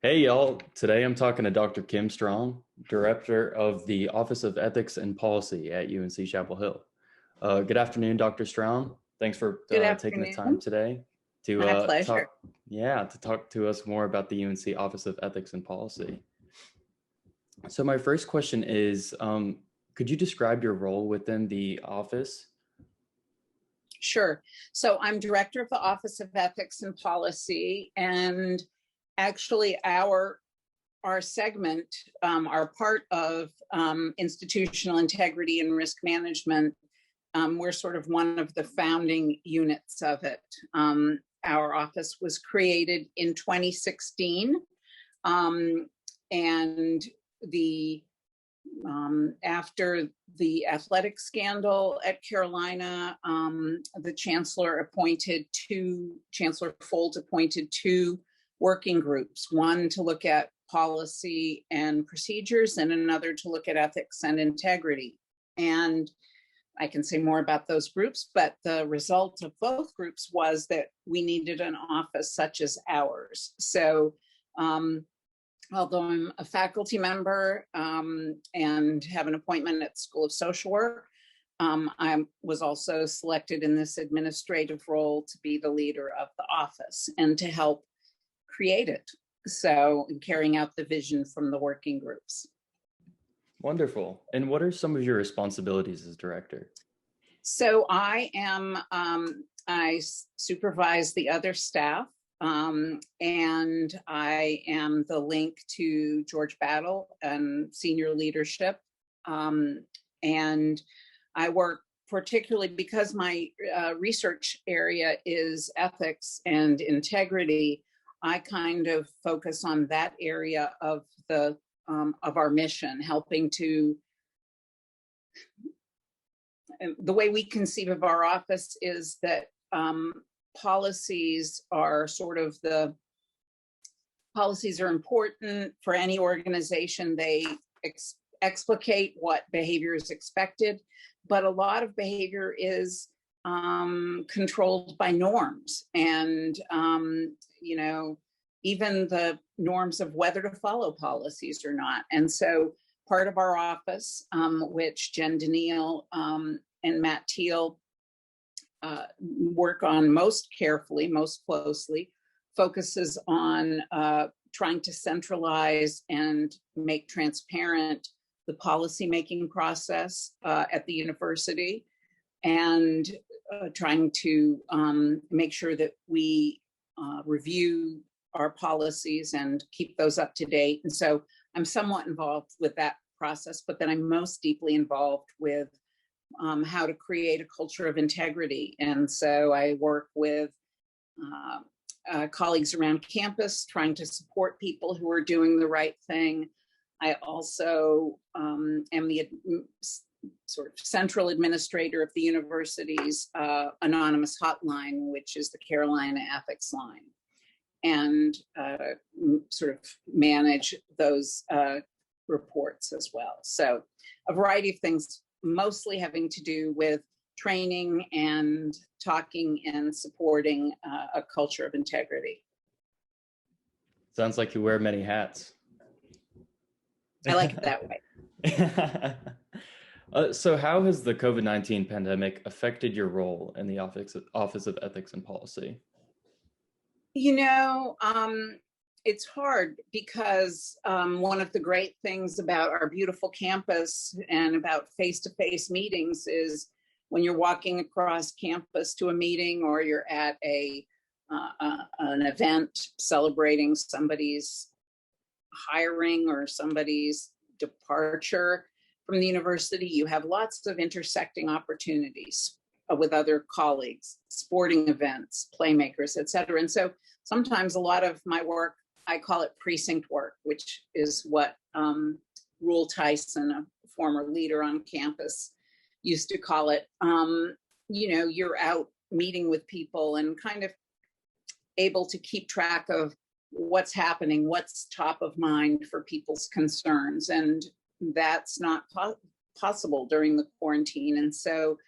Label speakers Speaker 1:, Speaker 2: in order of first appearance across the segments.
Speaker 1: Hey y'all, today I'm talking to Dr. Kim Strom, Director of the Office of Ethics and Policy at UNC Chapel Hill. Good afternoon, Dr. Strom. Thanks for
Speaker 2: Good
Speaker 1: taking the time
Speaker 2: afternoon.
Speaker 1: today to
Speaker 2: My pleasure.
Speaker 1: talk to us more about the UNC Office of Ethics and Policy. So my first question is, could you describe your role within the office?
Speaker 2: Sure. So I'm Director of the Office of Ethics and Policy, and actually our segment, our part of institutional integrity and risk management, we're sort of one of the founding units of it. Our office was created in 2016, and after the athletic scandal at Carolina, the Chancellor Folt appointed two working groups, one to look at policy and procedures and another to look at ethics and integrity. And I can say more about those groups, but the result of both groups was that we needed an office such as ours. So although I'm a faculty member and have an appointment at School of Social Work, I was also selected in this administrative role to be the leader of the office and to help create it. So carrying out the vision from the working groups.
Speaker 1: Wonderful. And what are some of your responsibilities as director?
Speaker 2: So I supervise the other staff. And I am the link to George Battle and senior leadership. And I work particularly because my research area is ethics and integrity. I kind of focus on that area of our mission, helping to. The way we conceive of our office is that policies are important for any organization. They explicate what behavior is expected, but a lot of behavior is controlled by norms and, even the norms of whether to follow policies or not. And so part of our office, which Jen Daniil and Matt Teal work on most carefully, most closely, focuses on trying to centralize and make transparent the policymaking process at the university, and trying to make sure that we review our policies and keep those up to date. And so I'm somewhat involved with that process, but then I'm most deeply involved with how to create a culture of integrity. And so I work with colleagues around campus, trying to support people who are doing the right thing. I also am the sort of central administrator of the university's anonymous hotline, which is the Carolina Ethics Line, and sort of manage those reports as well. So a variety of things, mostly having to do with training and talking and supporting a culture of integrity.
Speaker 1: Sounds like you wear many hats.
Speaker 2: I like it that way.
Speaker 1: So how has the COVID-19 pandemic affected your role in the Office of Ethics and Policy?
Speaker 2: It's hard because one of the great things about our beautiful campus and about face-to-face meetings is when you're walking across campus to a meeting or you're at an event celebrating somebody's hiring or somebody's departure from the university, you have lots of intersecting opportunities with other colleagues, sporting events, playmakers, et cetera. And so sometimes a lot of my work, I call it precinct work, which is what Rule Tyson, a former leader on campus, used to call it. You're out meeting with people and kind of able to keep track of what's happening, what's top of mind for people's concerns. And that's not possible during the quarantine. And so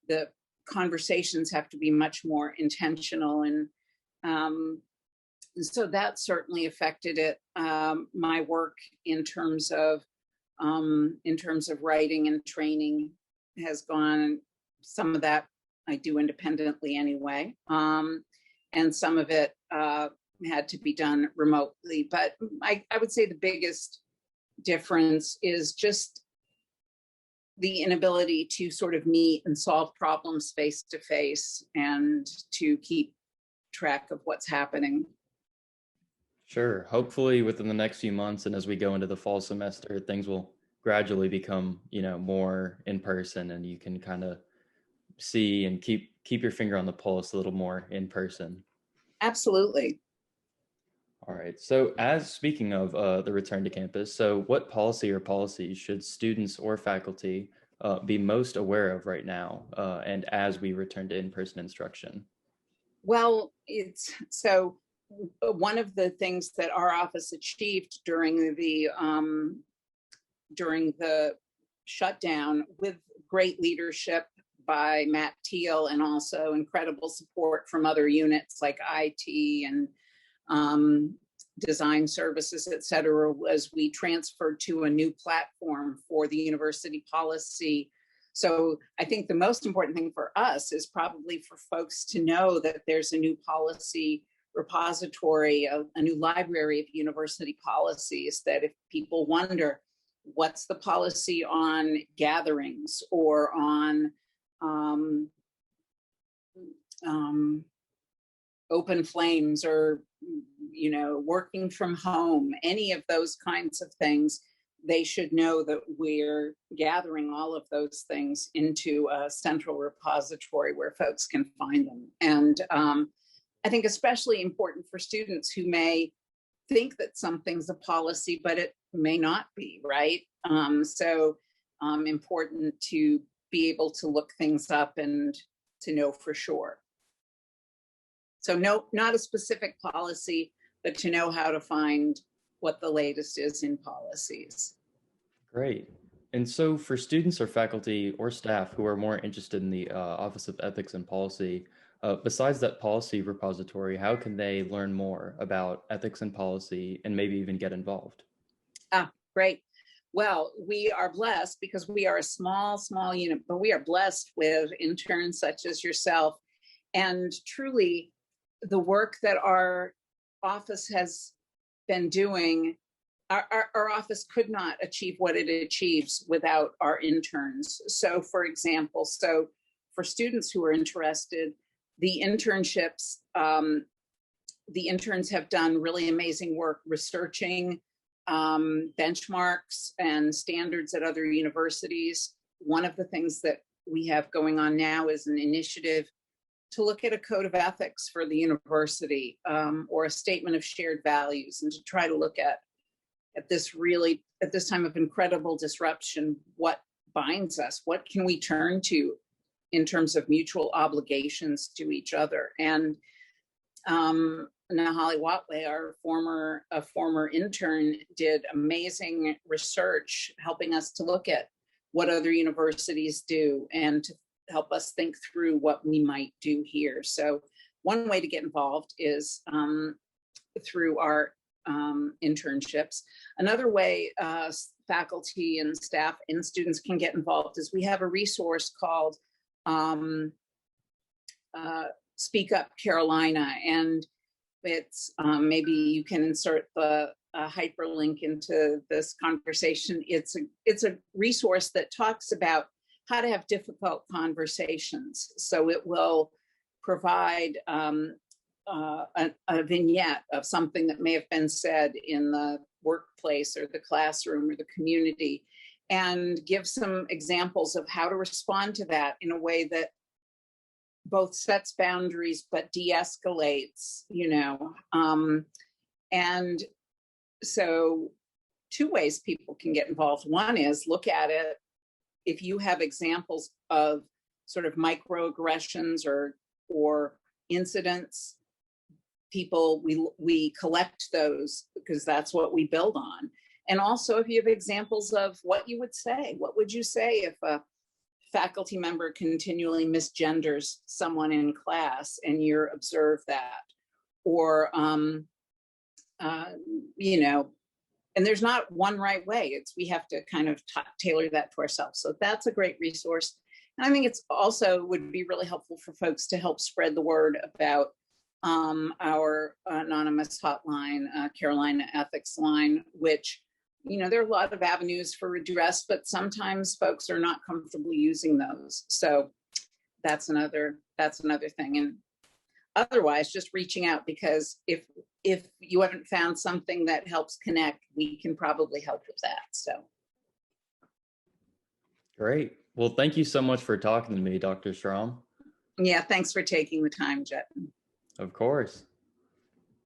Speaker 2: the conversations have to be much more intentional and So that certainly affected it. My work in terms of writing and training has gone. Some of that I do independently anyway, and some of it had to be done remotely. But I would say the biggest difference is just the inability to sort of meet and solve problems face to face and to keep track of what's happening.
Speaker 1: Sure. Hopefully within the next few months and as we go into the fall semester, things will gradually become, more in person and you can kind of see and keep your finger on the pulse a little more in person.
Speaker 2: Absolutely.
Speaker 1: All right. So as speaking of the return to campus, so what policy or policies should students or faculty be most aware of right now and as we return to in-person instruction?
Speaker 2: Well, it's so one of the things that our office achieved during the shutdown, with great leadership by Matt Teal and also incredible support from other units like IT and design services, et cetera, was we transferred to a new platform for the university policy. So I think the most important thing for us is probably for folks to know that there's a new policy repository, a new library of university policies, that if people wonder what's the policy on gatherings or on open flames or working from home, any of those kinds of things, they should know that we're gathering all of those things into a central repository where folks can find them. And I think especially important for students who may think that something's a policy, but it may not be, right? So important to be able to look things up and to know for sure. So no, not a specific policy, but to know how to find what the latest is in policies.
Speaker 1: Great. And so for students or faculty or staff who are more interested in the Office of Ethics and Policy, besides that policy repository, how can they learn more about ethics and policy and maybe even get involved?
Speaker 2: Great. Well, we are blessed because we are a small unit, but we are blessed with interns such as yourself. And truly, the work that our office has been doing, our office could not achieve what it achieves without our interns. So for example, for students who are interested, the internships, the interns have done really amazing work researching benchmarks and standards at other universities. One of the things that we have going on now is an initiative to look at a code of ethics for the university, or a statement of shared values, and to try to look at this time of incredible disruption, what binds us, what can we turn to in terms of mutual obligations to each other. And Nahali Watway, a former intern, did amazing research helping us to look at what other universities do and to help us think through what we might do here. So one way to get involved is through our internships. Another way faculty and staff and students can get involved is we have a resource called Speak Up Carolina, and it's maybe you can insert the hyperlink into this conversation. It's a resource that talks about how to have difficult conversations. So it will provide a vignette of something that may have been said in the workplace or the classroom or the community, and give some examples of how to respond to that in a way that both sets boundaries but de-escalates, and so two ways people can get involved. One is look at it. If you have examples of sort of microaggressions or incidents, we collect those because that's what we build on. And also if you have examples of what you would say, what would you say if a faculty member continually misgenders someone in class and you observe that? Or you know, and there's not one right way. We have to kind of tailor that to ourselves. So that's a great resource. And I think it's also would be really helpful for folks to help spread the word about our anonymous hotline, Carolina Ethics Line, which, there are a lot of avenues for redress, but sometimes folks are not comfortable using those. So that's another thing. And otherwise, just reaching out, because if you haven't found something that helps connect, we can probably help with that. So
Speaker 1: Great. Well, thank you so much for talking to me, Dr. Strom.
Speaker 2: yeah, thanks for taking the time, Jatin.
Speaker 1: Of course.